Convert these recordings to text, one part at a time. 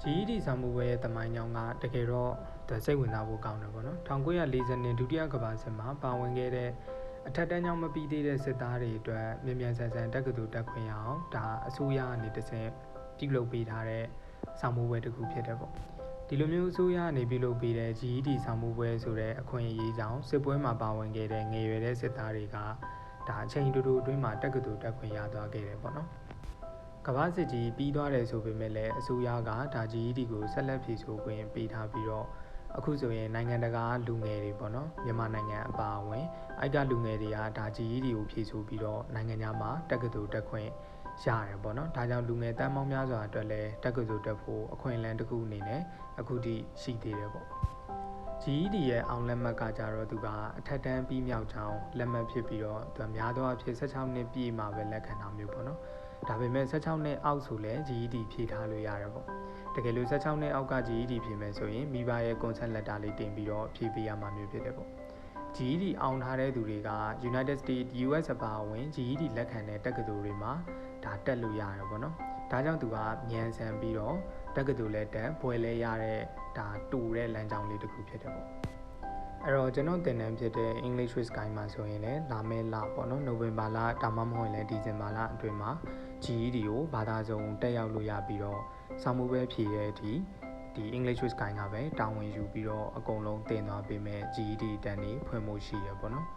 GED စာမှုပွဲရဲ့တမိုင်းကြောင်းကတကယ်တော့စိတ်ဝင်စားဖို့ကောင်းတယ်ပေါ့နော်1940နှစ်ဒုတိယကမ္ဘာစစ်မှာပါဝင်ခဲ့တဲ့အထက်တန်းကျောင်းမပြီးသေးတဲ့စစ်သားတွေအတွက်မြန်မြန်ဆန်ဆန်တက္ကသိုလ်တက်ခွင့်ရအောင်ဒါအစိုးရအနေနဲ့ပြုလုပ်ပေးထားတဲ့စာမှုပွဲတစ်ခုဖြစ်တယ်ပေါ့ဒီလိုမျိုးအစိုးရအနေပြုလုပ်ပေးတဲ့ GED စာမှုပွဲဆိုတဲ့အခွင့်အရေးကြောင့်စစ်ပွဲမှာပါဝင်ခဲ့တဲ့ငယ်ရွယ်တဲ့စစ်သားတွေကဒါအချိန်တူတူအတွင်းမှာတက္ကသိုလ်တက်ခွင့်ရသွားခဲ့တယ်ပေါ့နော်ကမ္ဘာစစ်ကြီးပြီးသွားတယ်ဆိုပေမဲ့လည်းအစိုးရကဒါ GED ကိုဆက်လက်ဖြည့်ဆို့ခွင့်ပေးထားပြီးတော့အခုဆိုရင်နိုင်ငံတကာလူငယ်တွေပေါ့နော်မြန်မာနိုင်ငံအပါအဝင်အိုက်ကလူငယ်တွေကဒါ GED ကိုဖြည့်ဆို့ပြီးတော့နိုင်ငံခြားမှာတက္ကသိုလ်တက်ခွင့်ရတယ်ပေါ့နော်ဒါကြောင့်လူငယ်တန်းပေါင်းများစွာအတွက်လည်းတက္ကသိုလ်တက်ဖို့အခွင့်အလမ်းတစ်ခုအနေနဲ့အခုထိရှိသေးတယ်ပေါ့GED ရဲ့အောင်လက်မှတ်ကကြတော့သူကအထက်တန်းပြီးမြောက်ကြောင်းလက်မှတ်ဖြစ်ပြီးတော့သူများသောအားဖြင့်16နှစ်ပြည့်မှပဲလက်ခံတာမျိုးပေါ့နော်ဒါပေမဲ့16နှစ်အောက်ဆိုလဲ GED ဖြည့်ထားလို့ရတယ်ပေါ့တကယ်လို့16နှစ်အောက်က GED ဖြည့်မယ်ဆိုရင်မိဘရဲ့ consent letter လေးတင်ပြီးတော့ဖြည့်ပေးရမှာမျိုးဖြစ်တယ်ပေါ့ GED အောင်ထားတဲ့သူတွေက United States US အပါအဝင် GED လက်ခံတဲ့တက္ကသိုလ်တွေမှာဒါတက်လို့ရတယ်ပေါ့နော်ဒါကြောင့်သူကမြန်ဆန်ပြီးတော့တက္ကသိုလ်လက်တက်ဘွယ်လဲရတဲ့ဒါတူတဲ့လမ်းကြောင်းလေးတစ်ခုဖြစ်တယ်ပေါ့အဲ့တော့ကျွန်တော်သင်တန်းဖြစ်တဲ့ English with Sky မှာဆိုရင်လည်းလာမယ့်လပေါ့နော်နိုဝင်ဘာလဒါမှမဟုတ်ရင်လည်းဒီဇင်ဘာလအတွင်းမှာ GED ကိုဘာသာစုံတက်ရောက်လို့ရပြီးတော့စာမှုပဲဖြည့်တဲ့အထိဒီ English with Sky ကပဲတာဝန်ယူပြီးတော့အကုန်လုံးတင်သွားပေးမယ် GED တန်းတွေဖွင့်ဖို့ရှိရပေါ့နော်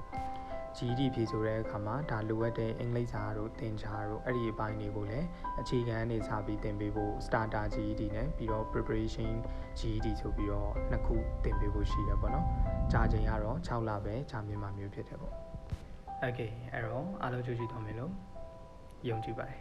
GED ဖြည့်ဆိုတဲ့အခါမှာဒါလိုအပ်တဲ့အင်္ဂလိပ်စာတို့သင်ကြားတို့အဲ့ဒီအပိုင်းတွေကိုလည်းအခြေခံအနေစပြီးသင်ပေးဖို့ Starter GED နဲ့ပြီးတော့ Preparation GED ဆိုပြီးတော့နှစ်ခုသင်ပေးဖို့ရှိရပေါ့နော်ကြာချိန်ကတော့6လပဲကြာမြင့်မှာမျိုးဖြစ်တယ်ပေါ့ Okay အဲ့တော့အားလုံးကြိုးကြည့်သွားမယ်လို့ယုံကြည်ပါတယ်